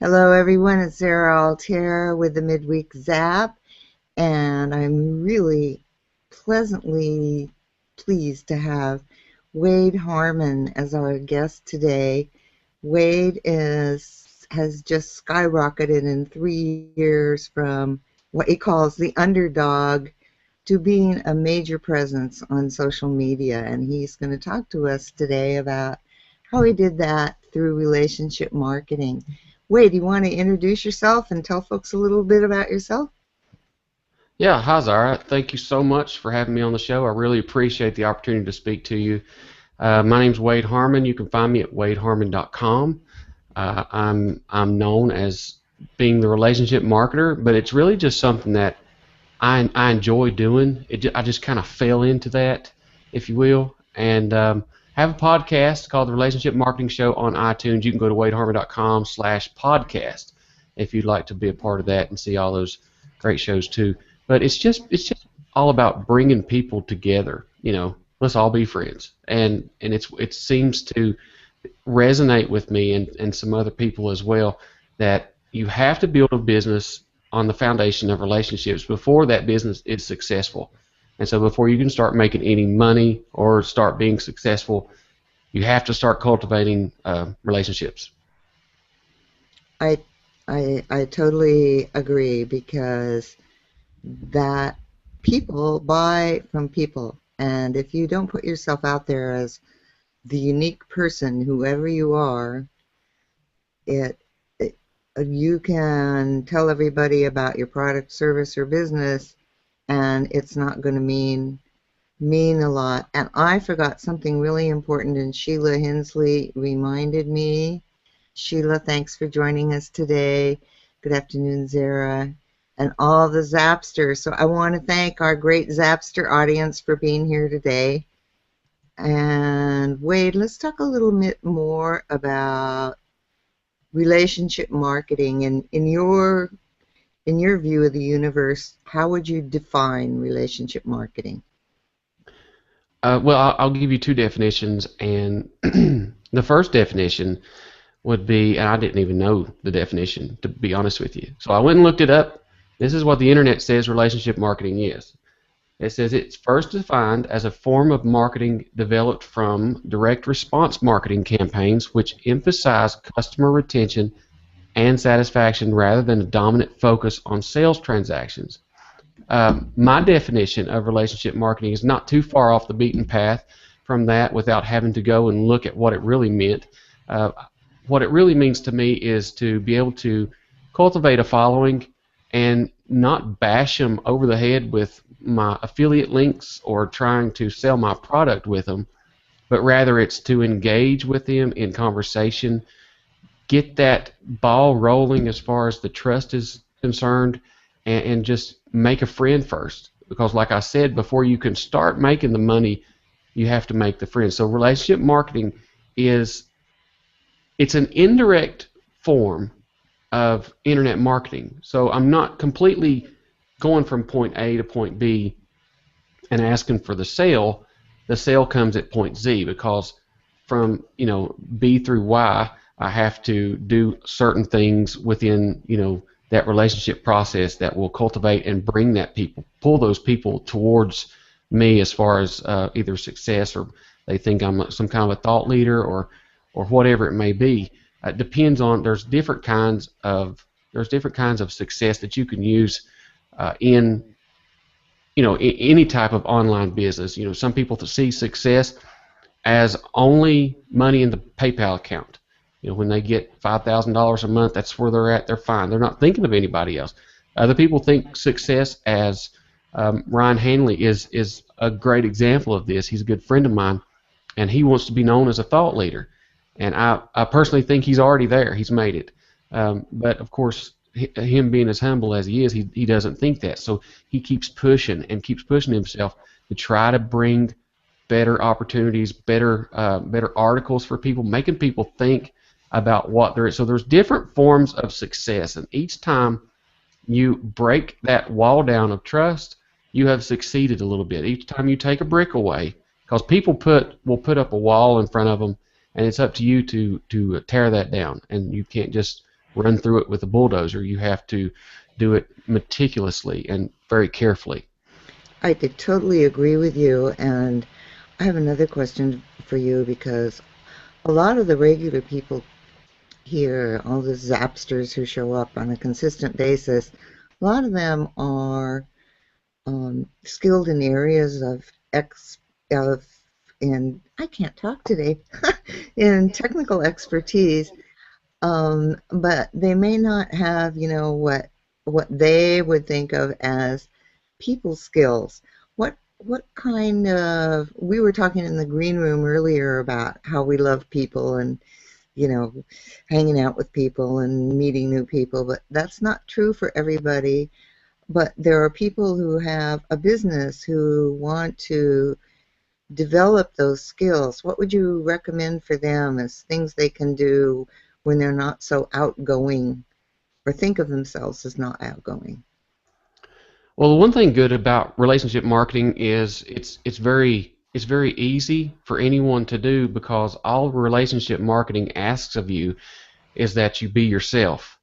Hello, everyone. It's Sarah Altair with the Midweek Zap, and I'm really pleasantly pleased to have Wade Harmon as our guest today. Wade has just skyrocketed in 3 years from what he calls the underdog to being a major presence on social media, and he's going to talk to us today about how he did that through relationship marketing. Wade, do you want to introduce yourself and tell folks a little bit about yourself? Yeah, hi Zara. Thank you so much for having me on the show. I really appreciate the opportunity to speak to you. My name's Wade Harmon. You can find me at wadeharmon.com. I'm known as being the relationship marketer, but it's really just something that I enjoy doing. I just kind of fell into that, if you will, and have a podcast called the Relationship Marketing Show on iTunes. You can go to wadeharmon.com/podcast if you'd like to be a part of that and see all those great shows too. But it's just all about bringing people together. Let's all be friends, and it seems to resonate with me and some other people as well that you have to build a business on the foundation of relationships before that business is successful. And so before you can start making any money or start being successful, you have to start cultivating relationships. I, I totally agree because that people buy from people. And if you don't put yourself out there as the unique person, whoever you are, it, it you can tell everybody about your product, service, or business, and it's not going to mean a lot. And I forgot something really important, and Sheila Hensley reminded me. Sheila, thanks for joining us today. Good afternoon, Zara, and all the Zapsters. So I want to thank our great Zapster audience for being here today. And Wade, let's talk a little bit more about relationship marketing. And in your view of the universe, how would you define relationship marketing? Well, I'll give you two definitions, and the first definition would be, and I didn't even know the definition, to be honest with you. So I went and looked it up. This is what the internet says relationship marketing is. It says it's first defined as a form of marketing developed from direct response marketing campaigns which emphasize customer retention and satisfaction rather than a dominant focus on sales transactions. My definition of relationship marketing is not too far off the beaten path from that without having to go and look at what it really meant. Uh, what it really means to me is to be able to cultivate a following and not bash them over the head with my affiliate links or trying to sell my product with them, but rather it's to engage with them in conversation, get that ball rolling as far as the trust is concerned, and just make a friend first. Because, like I said, before you can start making the money, you have to make the friends. So, relationship marketing is it's an indirect form of internet marketing. So, I'm not completely going from point A to point B and asking for the sale. The sale comes at point Z because from B through Y, I have to do certain things within that relationship process that will cultivate and bring that people, pull those people towards me as far as either success or they think I'm some kind of a thought leader or whatever it may be. It depends on there's different kinds of success that you can use in any type of online business. Some people see success as only money in the PayPal account. When they get $5,000 a month, that's where they're at. They're fine. They're not thinking of anybody else. Other people think success as Ryan Hanley is a great example of this. He's a good friend of mine, and he wants to be known as a thought leader. And I personally think he's already there. He's made it. But of course, him being as humble as he is, he doesn't think that. So he keeps pushing and keeps pushing himself to try to bring better opportunities, better articles for people, making people think about what there is. So there's different forms of success, and each time you break that wall down of trust, you have succeeded a little bit. Each time you take a brick away, because people will put up a wall in front of them, and it's up to you to tear that down. And you can't just run through it with a bulldozer. You have to do it meticulously and very carefully. I could totally agree with you. And I have another question for you because a lot of the regular people here, all the Zapsters who show up on a consistent basis, a lot of them are skilled in areas of in I can't talk today in technical expertise, but they may not have, what they would think of as people skills. What kind of we were talking in the green room earlier about how we love people and you know hanging out with people and meeting new people, but that's not true for everybody. But there are people who have a business who want to develop those skills. What would you recommend for them as things they can do when they're not so outgoing or think of themselves as not outgoing? Well, the one thing good about relationship marketing is it's very easy for anyone to do because all relationship marketing asks of you is that you be yourself.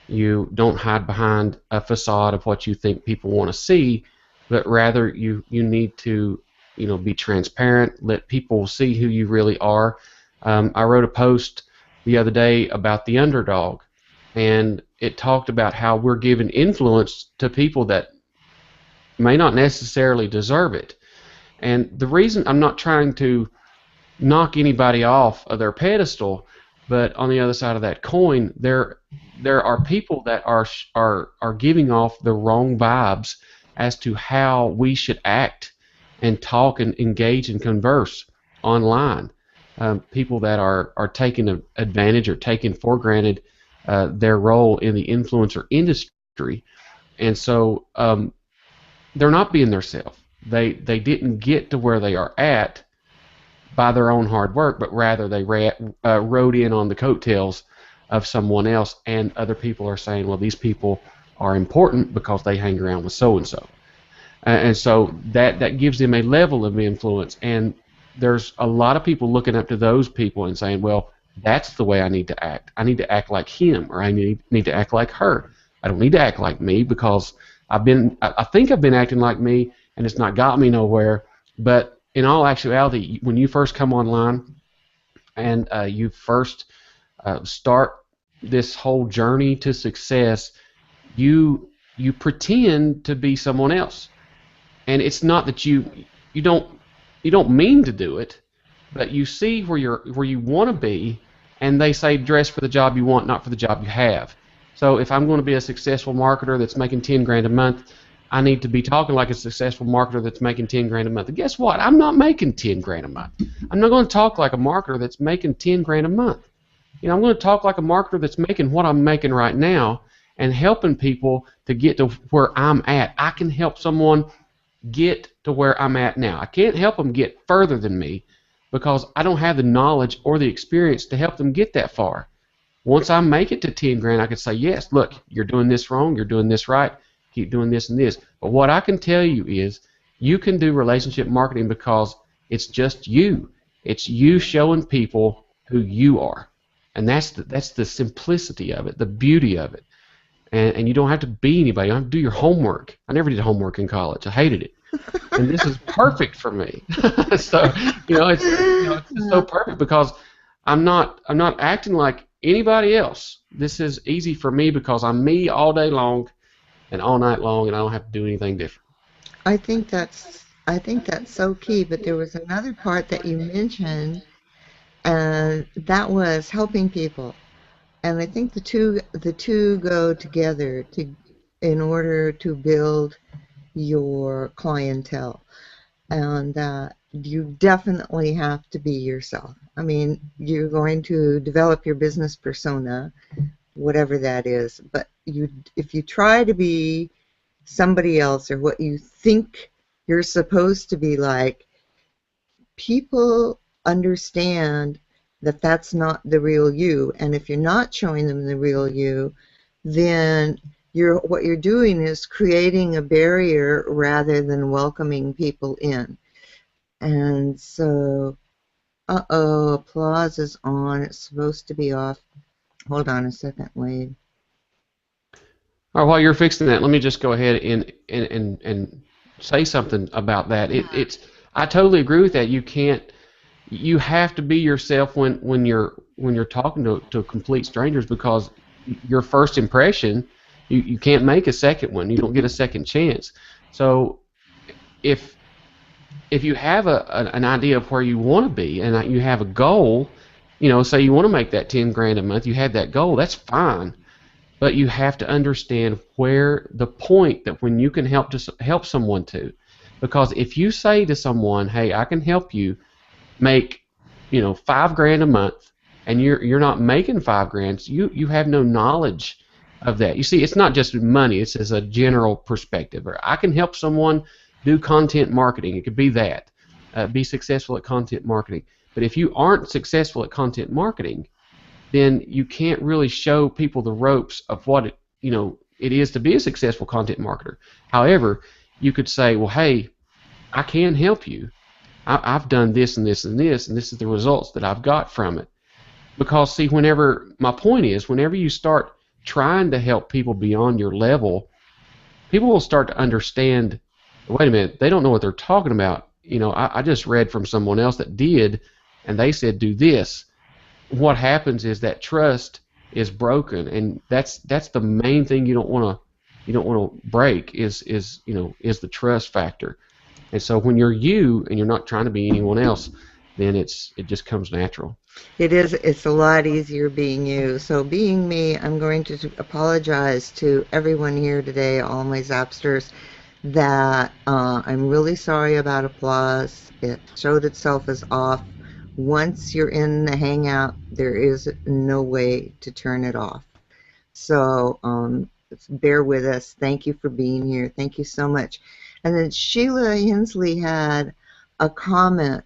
You don't hide behind a facade of what you think people want to see, but rather you need to be transparent, let people see who you really are. I wrote a post the other day about the underdog, and it talked about how we're giving influence to people that may not necessarily deserve it. And the reason I'm not trying to knock anybody off of their pedestal, but on the other side of that coin, there are people that are giving off the wrong vibes as to how we should act and talk and engage and converse online. People that are taking advantage or taking for granted their role in the influencer industry, and so they're not being themselves. They didn't get to where they are at by their own hard work, but rather they rode in on the coattails of someone else, and other people are saying, well, these people are important because they hang around with so and so, and so that gives them a level of influence, and there's a lot of people looking up to those people and saying, well, that's the way I need to act. I need to act like him, or I need to act like her. I don't need to act like me because I think I've been acting like me, and it's not got me nowhere. But in all actuality, when you first come online and you first start this whole journey to success, you pretend to be someone else, and it's not that you don't you don't mean to do it, but you see where you want to be, and they say dress for the job you want, not for the job you have. So if I'm going to be a successful marketer that's making 10 grand a month, I need to be talking like a successful marketer that's making 10 grand a month. And guess what? I'm not making 10 grand a month. I'm not going to talk like a marketer that's making 10 grand a month. I'm going to talk like a marketer that's making what I'm making right now and helping people to get to where I'm at. I can help someone get to where I'm at now. I can't help them get further than me because I don't have the knowledge or the experience to help them get that far. Once I make it to 10 grand, I can say, yes, look, you're doing this wrong, you're doing this right, keep doing this and this. But what I can tell you is you can do relationship marketing because it's just you. It's you showing people who you are. And that's the simplicity of it, the beauty of it. And you don't have to be anybody. You don't have to do your homework. I never did homework in college. I hated it. And this is perfect for me. So it's just so perfect because I'm not acting like anybody else. This is easy for me because I'm me all day long and all night long, and I don't have to do anything different. I think that's so key. But there was another part that you mentioned, and that was helping people. And I think the two go together to in order to build your clientele. And you definitely have to be yourself. I mean, you're going to develop your business persona, whatever that is. But if you try to be somebody else or what you think you're supposed to be like, people understand that that's not the real you. And if you're not showing them the real you, then what you're doing is creating a barrier rather than welcoming people in. And so, uh-oh, applause is on. It's supposed to be off. Hold on a second, Wade. Or while you're fixing that, let me just go ahead and say something about that. It's I totally agree with that. You have to be yourself when you're talking to complete strangers, because your first impression, you can't make a second one. You don't get a second chance. So if if you have an idea of where you want to be and you have a goal, say you want to make that 10 grand a month, you have that goal, that's fine. But you have to understand where the point that when you can help someone to, because if you say to someone, hey, I can help you make 5 grand a month, and you're not making 5 grand, you have no knowledge of that. You see, it's not just money, it's as a general perspective. Or I can help someone do content marketing, it could be that, be successful at content marketing. But if you aren't successful at content marketing, then you can't really show people the ropes of what it is to be a successful content marketer. However, you could say, well, hey, I can help you. I've done this and this and this, and this is the results that I've got from it. Because, see, my point is, whenever you start trying to help people beyond your level, people will start to understand, wait a minute, they don't know what they're talking about. I just read from someone else that did, and they said do this. What happens is that trust is broken, and that's the main thing you don't want to break is the trust factor. And so when you're you and you're not trying to be anyone else, then it just comes natural. It's a lot easier being you. So being me, I'm going to apologize to everyone here today, all my Zapsters, that I'm really sorry about applause. It showed itself as off. Once you're in the hangout, there is no way to turn it off. So bear with us. Thank you for being here. Thank you so much. And then Sheila Hensley had a comment.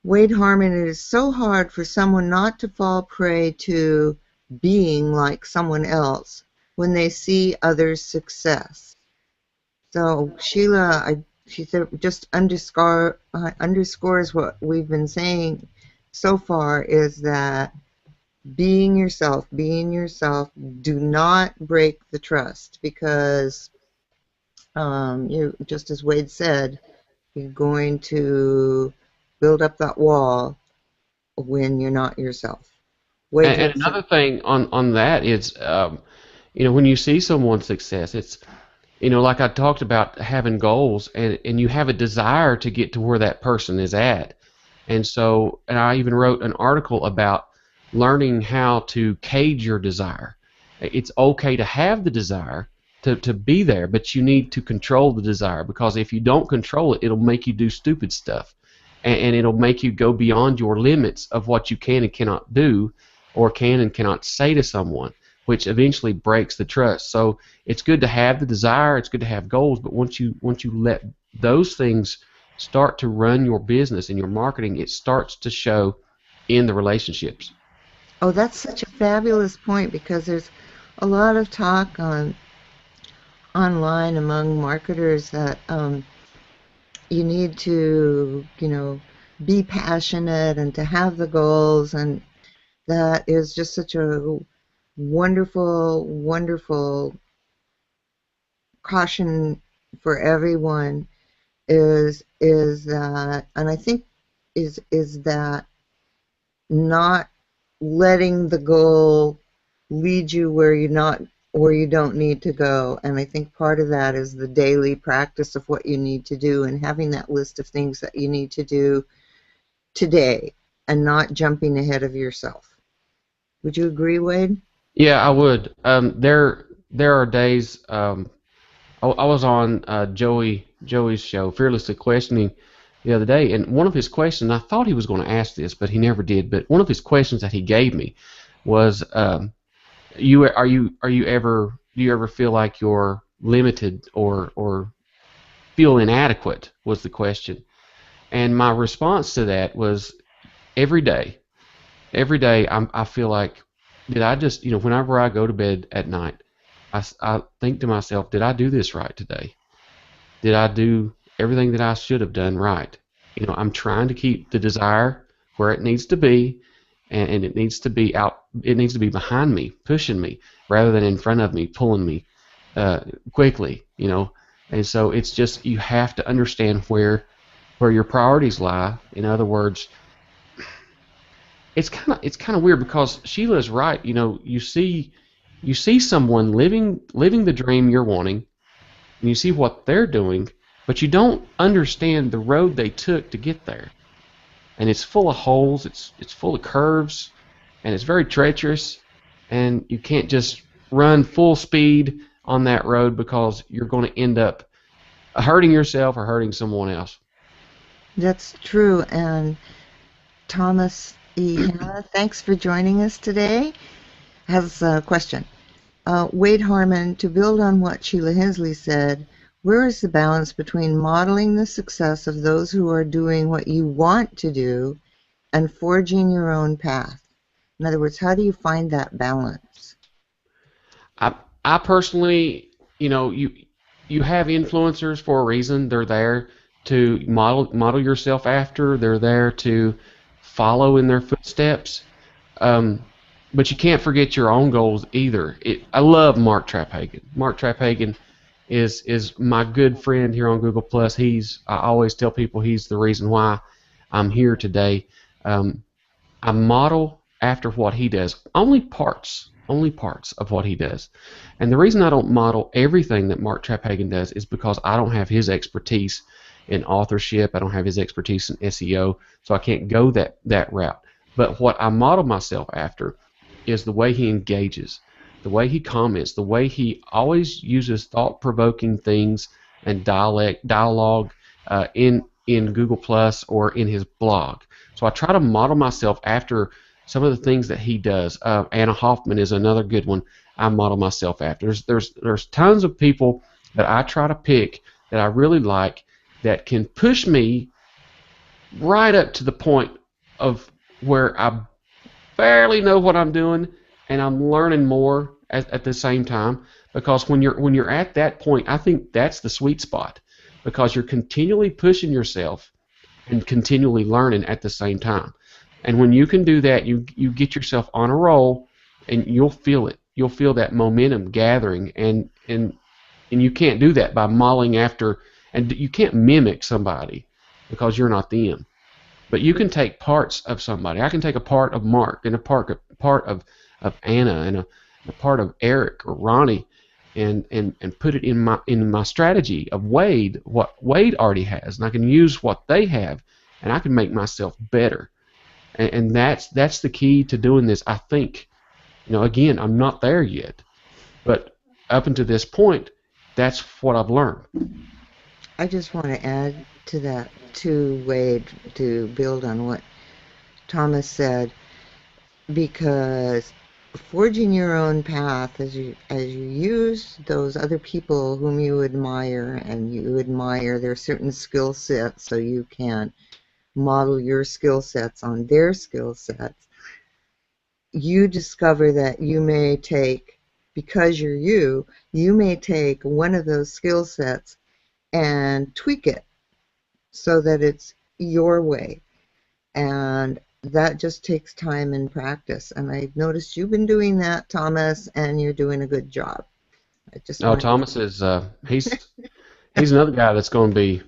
Wade Harmon, it is so hard for someone not to fall prey to being like someone else when they see others' success. So Sheila, she said, just underscores what we've been saying so far, is that being yourself, do not break the trust, because you, just as Wade said, you're going to build up that wall when you're not yourself. Wade, you And have to say, another thing on that is, when you see someone's success, it's like I talked about having goals, and you have a desire to get to where that person is at. And I even wrote an article about learning how to cage your desire. It's okay to have the desire to be there, but you need to control the desire, because if you don't control it, it'll make you do stupid stuff, and it'll make you go beyond your limits of what you can and cannot do, or can and cannot say to someone, which eventually breaks the trust. So it's good to have the desire, it's good to have goals, but once you let those things start to run your business and your marketing, it starts to show in the relationships. oh, that's such a fabulous point, because there's a lot of talk online among marketers that you need to, be passionate and to have the goals, and that is just such a wonderful, wonderful caution for everyone, is that, and I think is that not letting the goal lead you where you don't need to go. And I think part of that is the daily practice of what you need to do, and having that list of things that you need to do today, and not jumping ahead of yourself. Would you agree, Wade? Yeah, I would. There are days. I was on Joey's show, Fearlessly Questioning, the other day, and one of his questions, I thought he was going to ask this, but he never did. But one of his questions that he gave me was, do you ever feel like you're limited, or feel inadequate? Was the question, and my response to that was, every day. Every day I feel like, did I just, whenever I go to bed at night, I think to myself, did I do this right today? Did I do everything that I should have done right? I'm trying to keep the desire where it needs to be, and it needs to be out. It needs to be behind me, pushing me, rather than in front of me, pulling me uh, quickly. And so it's just you have to understand where your priorities lie. In other words, it's kind of weird because Sheila's right. You see someone living the dream you're wanting, and you see what they're doing, but you don't understand the road they took to get there. And it's full of holes, it's full of curves, and it's very treacherous, and you can't just run full speed on that road because you're going to end up hurting yourself or hurting someone else. That's true. And Thomas E. Hanna, thanks for joining us today. Has a question. Wade Harmon, to build on what Sheila Hensley said, where is the balance between modeling the success of those who are doing what you want to do and forging your own path? In other words, how do you find that balance? I I personally, you have influencers for a reason. They're there to model yourself after. They're there to follow in their footsteps. Um, but you can't forget your own goals either. I love Mark Traphagen. Mark Traphagen is my good friend here on Google Plus. I always tell people he's the reason why I'm here today. Um, I model after what he does. Only parts of what he does. And the reason I don't model everything that Mark Traphagen does is because I don't have his expertise in authorship. I don't have his expertise in SEO, so I can't go that route. But what I model myself after is the way he engages, the way he comments, the way he always uses thought-provoking things and dialogue in Google Plus or in his blog. So I try to model myself after some of the things that he does. Anna Hoffman is another good one I model myself after. There's tons of people that I try to pick that I really like that can push me right up to the point of where I barely know what I'm doing and I'm learning more at the same time. Because when you're at that point, I think that's the sweet spot because you're continually pushing yourself and continually learning at the same time. And when you can do that, you get yourself on a roll, and you'll feel it. You'll feel that momentum gathering, and you can't do that by modeling after, and you can't mimic somebody because you're not them. But you can take parts of somebody. I can take a part of Mark and a part of Anna and a part of Eric or Ronnie, and put it in my strategy of Wade, what Wade already has, and I can use what they have, and I can make myself better. And that's the key to doing this. I think, again, I'm not there yet, but up until this point, that's what I've learned. I just want to add to that, to Wade, to build on what Thomas said, because forging your own path as you use those other people whom you admire, and you admire their certain skill sets, so you can model your skill sets on their skill sets, you discover that you may take, because you may take one of those skill sets and tweak it so that it's your way. And that just takes time and practice. And I noticed you've been doing that, Thomas, and you're doing a good job. I just Oh, wanted to. Thomas is he's another guy that's going to be.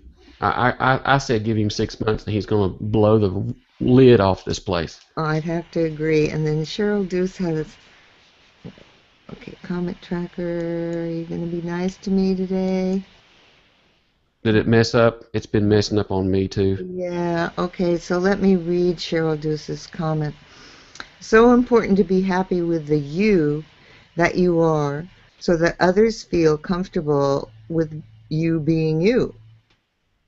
I said give him 6 months and he's going to blow the lid off this place. I'd have to agree. And then Cheryl Deuce has, okay, comment tracker, are you going to be nice to me today? Did it mess up? It's been messing up on me too. Yeah, okay, so let me read Cheryl Deuce's comment. So important to be happy with the you that you are so that others feel comfortable with you being you.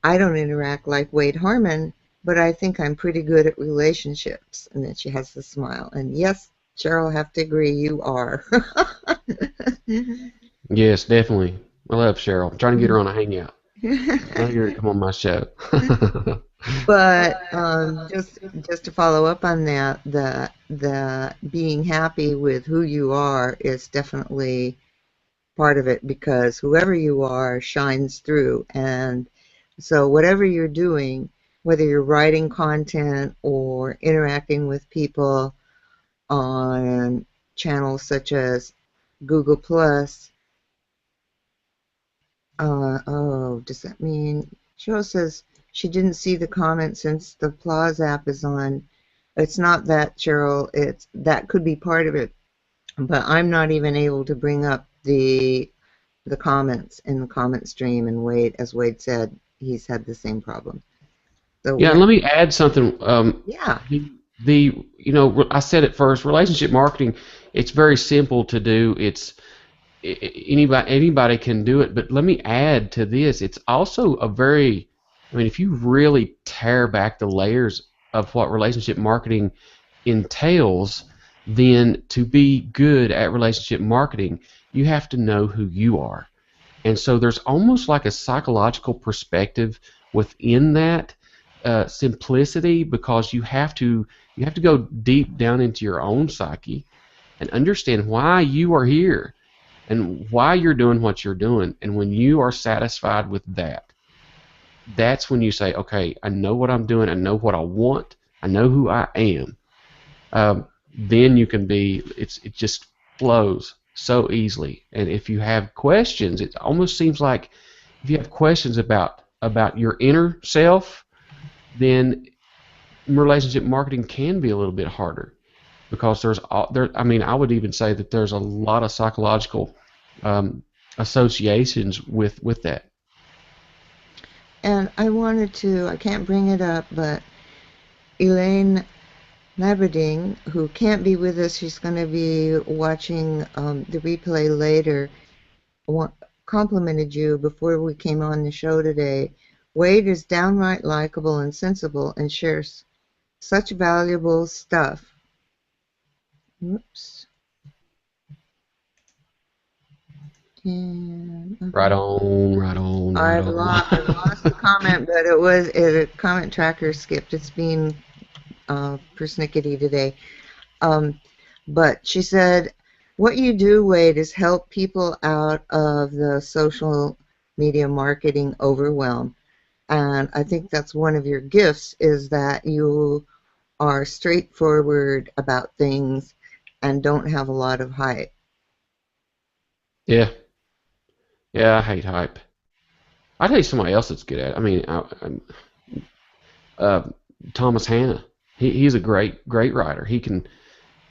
I don't interact like Wade Harmon, but I think I'm pretty good at relationships. And then she has the smile. And yes, Cheryl, I have to agree, you are. Yes, definitely. I love Cheryl. I'm trying to get her on a hangout. I get her to come on my show. But just to follow up on that, the being happy with who you are is definitely part of it, because whoever you are shines through. And so whatever you're doing, whether you're writing content or interacting with people, channels such as Google Plus. Does that mean Cheryl says she didn't see the comment since the Plus app is on? It's not that, Cheryl. It's that could be part of it, but I'm not even able to bring up the comments in the comment stream. And Wade, as Wade said, he's had the same problem. So Yeah, we and have, let me add something. yeah, The I said it first. Relationship marketing. It's very simple to do. Anybody can do it. But let me add to this. It's also a very. I mean, if you really tear back the layers of what relationship marketing entails, then to be good at relationship marketing, you have to know who you are. And so there's almost like a psychological perspective within that simplicity, because you have to go deep down into your own psyche and understand why you are here and why you're doing what you're doing. And when you are satisfied with that, that's when you say, okay, I know what I'm doing, I know what I want, I know who I am. Then you can be. It just flows so easily. And if you have questions, it almost seems like if you have questions about your inner self, then relationship marketing can be a little bit harder, because there. I mean, I would even say that there's a lot of psychological um, associations with that. and I can't bring it up, but Elaine Labrading, who can't be with us, she's going to be watching the replay later, complimented you before we came on the show today. Wade is downright likable and sensible and shares such valuable stuff. Oops. And, Right okay. on, right on, right I've on. lost the comment, but a comment tracker skipped. It's being persnickety today. Um, but she said, what you do, Wade, is help people out of the social media marketing overwhelm. And I think that's one of your gifts, is that you are straightforward about things and don't have a lot of hype. Yeah, yeah. I hate hype. I'll tell you somebody else that's good at it. I mean, uh, Thomas Hanna. He's a great writer. He can,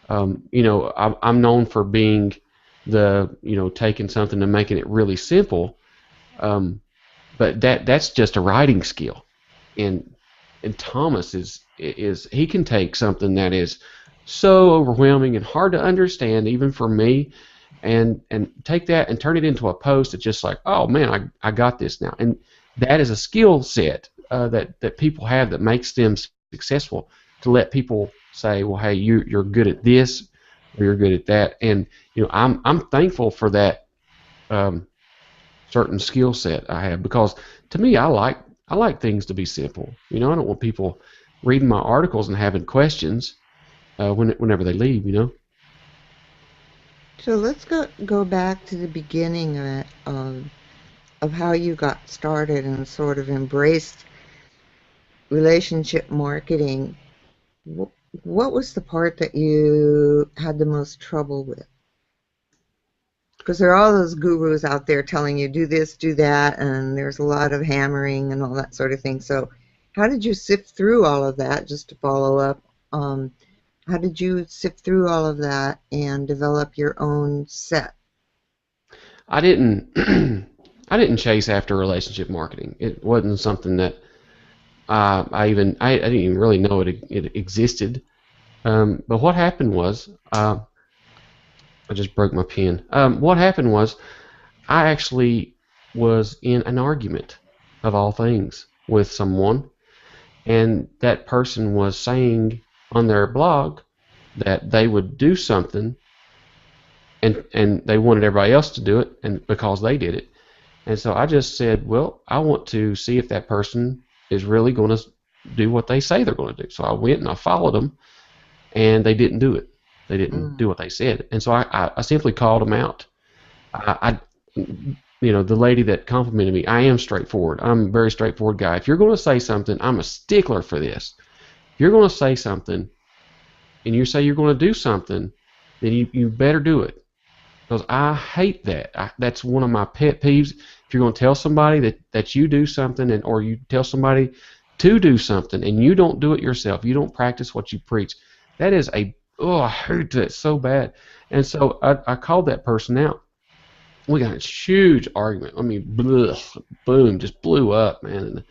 I'm known for being taking something and making it really simple. Um, but that's just a writing skill. And Thomas is he can take something that is so overwhelming and hard to understand even for me, and take that and turn it into a post that's just like, oh man, I got this now. And that is a skill set that people have that makes them successful, to let people say, well, hey, you're good at this, or you're good at that. And I'm thankful for that um, certain skill set I have, because to me, I like things to be simple. I don't want people reading my articles and having questions whenever they leave. So let's go back to the beginning of how you got started and sort of embraced relationship marketing. What was the part that you had the most trouble with? Because there are all those gurus out there telling you do this, do that, and there's a lot of hammering and all that sort of thing. So, how did you sift through all of that? Just to follow up, how did you sift through all of that and develop your own set? I didn't I didn't chase after relationship marketing. It wasn't something that I didn't even really know it existed. But what happened was, I just broke my pen. What happened was, I actually was in an argument, of all things, with someone, and that person was saying on their blog that they would do something, and they wanted everybody else to do it, and because they did it. And so I just said, well, I want to see if that person is really going to do what they say they're going to do. So I went and I followed them, and they didn't do it. They didn't Mm. do what they said. And so I simply called them out. The lady that complimented me, I am straightforward. I'm a very straightforward guy. If you're going to say something, I'm a stickler for this. If you're going to say something and you say you're going to do something, then you better do it. Because I hate that. That's one of my pet peeves. If you're going to tell somebody that you do something, or you tell somebody to do something and you don't do it yourself, you don't practice what you preach, that is I hate that so bad. And so I called that person out. We got a huge argument. I mean, boom, just blew up, man.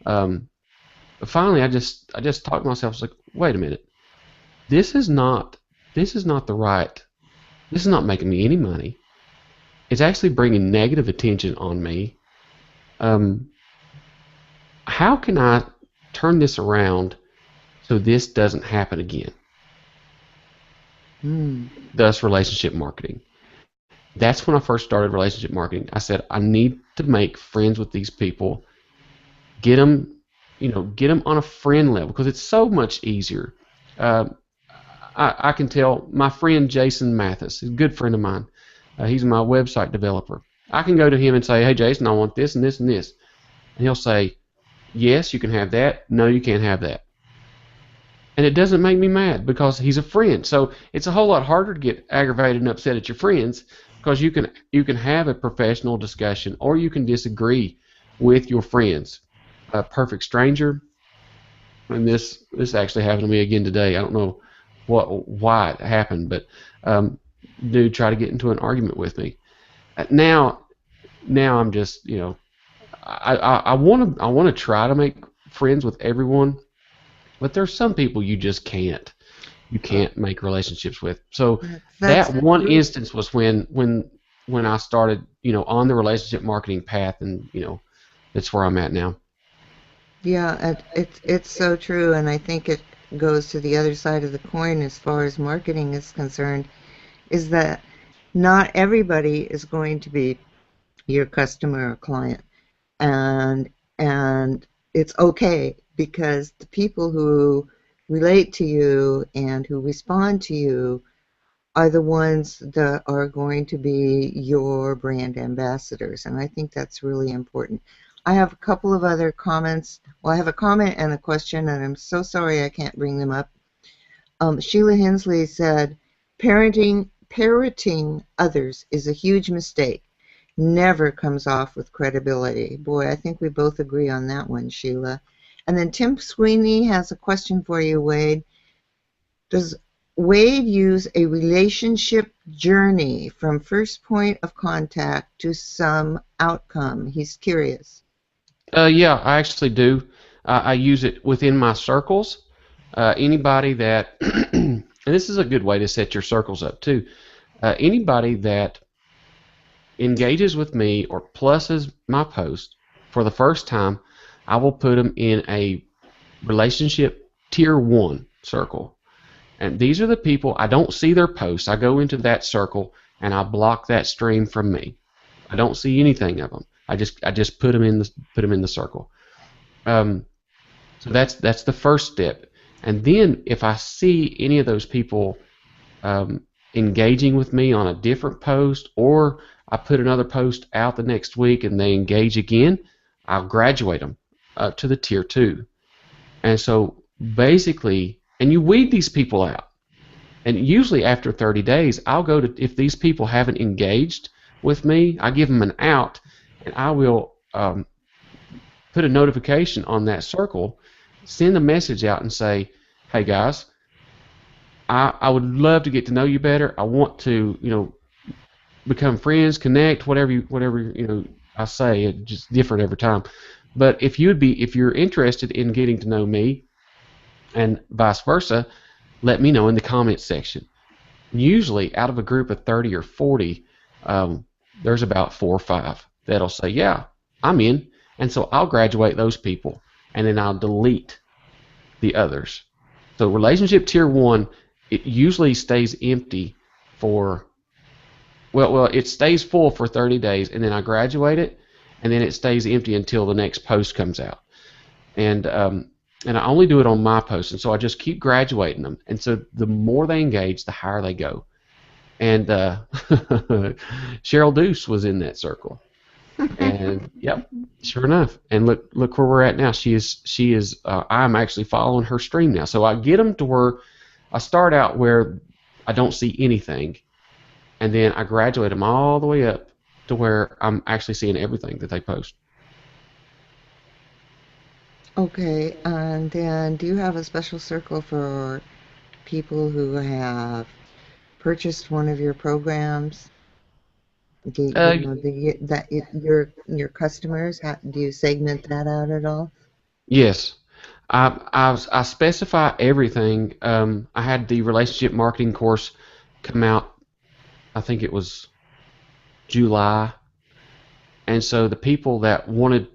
And, but finally, I just talked to myself. I was like, wait a minute, this is not this is not the right. This is not making me any money. It's actually bringing negative attention on me. Um, how can I turn this around so this doesn't happen again? Mm. Thus, relationship marketing. That's when I first started relationship marketing. I said I need to make friends with these people, get them, get them on a friend level because it's so much easier. Uh, I can tell my friend Jason Mathis, a good friend of mine. He's my website developer. I can go to him and say, "Hey, Jason, I want this and this and this," and he'll say, "Yes, you can have that. No, you can't have that." And it doesn't make me mad because he's a friend. So it's a whole lot harder to get aggravated and upset at your friends because you can have a professional discussion or you can disagree with your friends. A perfect stranger, and this actually happened to me again today. I don't know why it happened, but dude tried to get into an argument with me. Now I'm just I want to try to make friends with everyone, but there's some people you can't make relationships with. So That's that one true. instance was when I started on the relationship marketing path, and that's where I'm at now. Yeah, it's so true, and I think it goes to the other side of the coin as far as marketing is concerned, is that not everybody is going to be your customer or client, and and it's okay because the people who relate to you and who respond to you are the ones that are going to be your brand ambassadors. And I think that's really important. I have a couple of other comments. Well, I have a comment and a question, and I'm so sorry I can't bring them up. Sheila Hensley said, parroting others is a huge mistake. Never comes off with credibility. Boy, I think we both agree on that one, Sheila. And then Tim Sweeney has a question for you, Wade. Does Wade use a relationship journey from first point of contact to some outcome? He's curious. Yeah, I actually do. I use it within my circles. Anybody that, and this is a good way to set your circles up too. Anybody that engages with me or pluses my post for the first time, I will put them in a relationship tier 1 circle. And these are the people, I don't see their posts. I go into that circle and I block that stream from me. I don't see anything of them. I just put them in the circle. Um, so that's the first step. And then if I see any of those people um, engaging with me on a different post, or I put another post out the next week and they engage again, I'll graduate them to the tier 2. And so basically, and you weed these people out. And usually after 30 days, I'll go to, if these people haven't engaged with me, I give them an out, and I will put a notification on that circle, send a message out and say, hey guys, I would love to get to know you better. I want to, become friends, connect, whatever I say. It's just different every time. But if you're interested in getting to know me, and vice versa, let me know in the comments section. Usually, out of a group of 30 or 40, there's about 4 or 5 that'll say, "Yeah, I'm in," and so I'll graduate those people, and then I'll delete the others. So, relationship tier 1, it usually stays empty for it stays full for 30 days, and then I graduate it, and then it stays empty until the next post comes out. And I only do it on my posts, and so I just keep graduating them. And so the more they engage, the higher they go. And Cheryl Deuce was in that circle, and yep, sure enough. And look where we're at now. I'm actually following her stream now. So I get them to where I start out where I don't see anything, and then I graduate them all the way up to where I'm actually seeing everything that they post. Okay, and then do you have a special circle for people who have purchased one of your programs? Do you Uh, know your customers? Do you segment that out at all? yes, I specify everything. I had the relationship marketing course come out. I think it was July, and so the people that wanted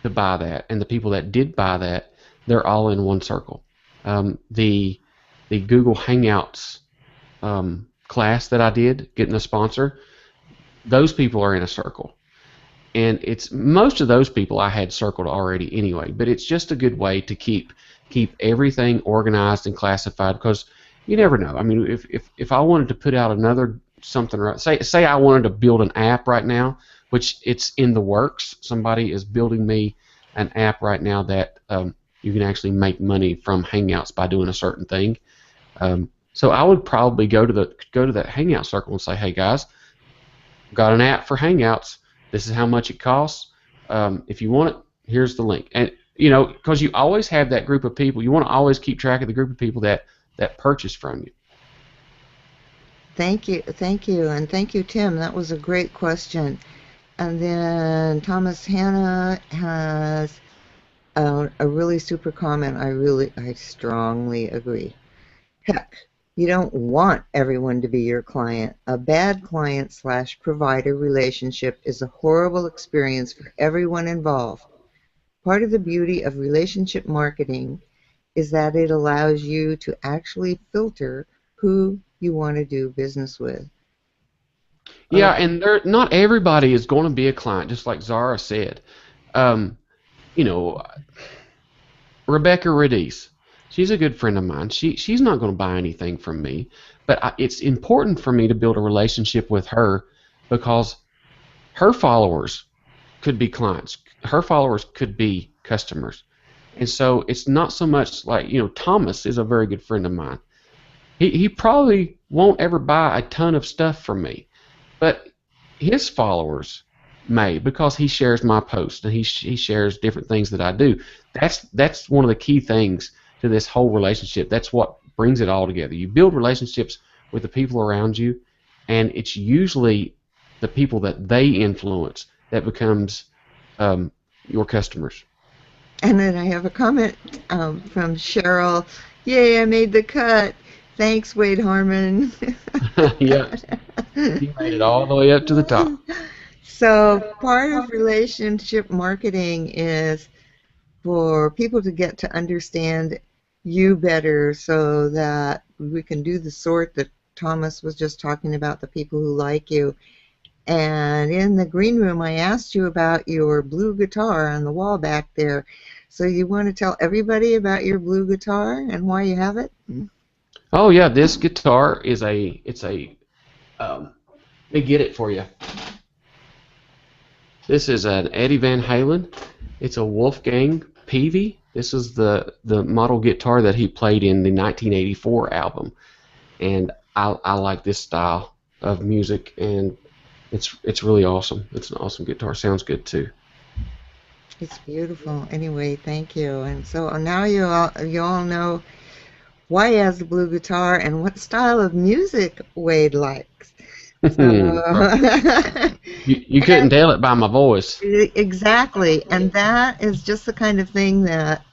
to buy that and the people that did buy that, they're all in one circle. The Google Hangouts class that I did, getting a sponsor, those people are in a circle. And it's most of those people I had circled already anyway, but it's just a good way to keep everything organized and classified because you never know. I mean, if I wanted to put out another something, right, say I wanted to build an app right now, which it's in the works. Somebody is building me an app right now that you can actually make money from Hangouts by doing a certain thing. So I would probably go to that Hangout circle and say, hey guys, got an app for Hangouts. This is how much it costs. If you want it, here's the link. And because you always have that group of people, you want to always keep track of the group of people that purchase from you. Thank you, and thank you, Tim. That was a great question. And then Thomas Hanna has a really super comment. I strongly agree. Heck, you don't want everyone to be your client. A bad client slash provider relationship is a horrible experience for everyone involved. Part of the beauty of relationship marketing is that it allows you to actually filter who you want to do business with. Yeah, Okay. and not everybody is going to be a client, just like Zara said. Um, you know, Rebecca Radice, she's a good friend of mine. She's not going to buy anything from me, but it's important for me to build a relationship with her because her followers could be clients. Her followers could be customers. And so it's not so much like, Thomas is a very good friend of mine. He probably won't ever buy a ton of stuff from me, but his followers may because he shares my post and he shares different things that I do. That's one of the key things to this whole relationship. That's what brings it all together. You build relationships with the people around you, and it's usually the people that they influence that becomes your customers. And then I have a comment from Cheryl. Yay, I made the cut. Thanks, Wade Harmon. Yeah, you made it all the way up to the top. So, part of relationship marketing is for people to get to understand you better so that we can do the sort that Thomas was just talking about, the people who like you. And in the green room, I asked you about your blue guitar on the wall back there. So you want to tell everybody about your blue guitar and why you have it? Oh yeah, this guitar is a let me get it for you. This is an Eddie Van Halen. It's a Wolfgang Peavey. This is the model guitar that he played in the 1984 album, and I like this style of music, and it's really awesome. It's an awesome guitar. Sounds good too. It's beautiful. Anyway, thank you. And so now you all know why he has the blue guitar and what style of music Wade likes. So You couldn't tell it by my voice. exactly, and that is just the kind of thing that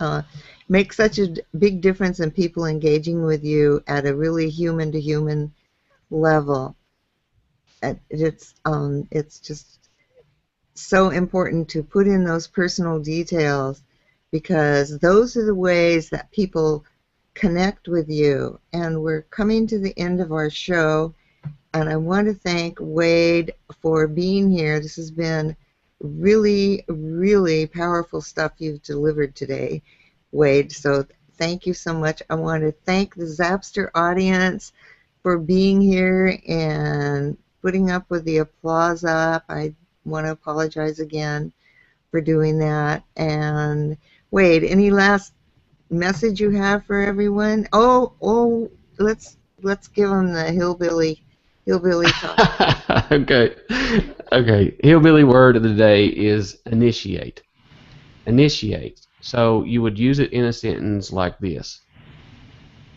makes such a big difference in people engaging with you at a really human to human level. It's just so important to put in those personal details because those are the ways that people connect with you. And we're coming to the end of our show, and I want to thank Wade for being here. This has been really, really powerful stuff you've delivered today, Wade. So thank you so much. I want to thank the Zapster audience for being here and putting up with the applause up. I want to apologize again for doing that. And Wade, any last message you have for everyone? Oh, let's let's give them the hillbilly talk. Okay. Okay. Hillbilly word of the day is initiate. Initiate. So you would use it in a sentence like this.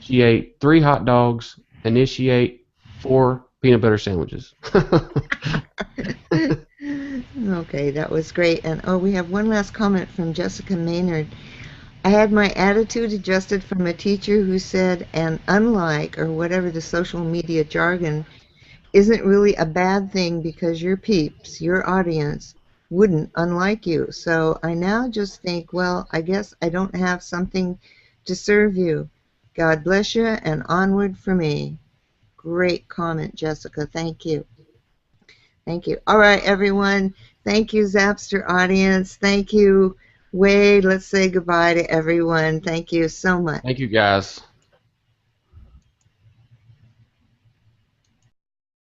She ate 3 hot dogs, initiate 4 peanut butter sandwiches. Okay, that was great. And oh, we have one last comment from Jessica Maynard. I had my attitude adjusted from a teacher who said an unlike, or whatever the social media jargon, isn't really a bad thing because your peeps, your audience, wouldn't unlike you. So I now just think, well, I guess I don't have something to serve you. God bless you and onward for me. Great comment, Jessica. Thank you. Thank you. All right, everyone. Thank you, Zapster audience. Thank you, Wade. Let's say goodbye to everyone. Thank you so much. Thank you guys.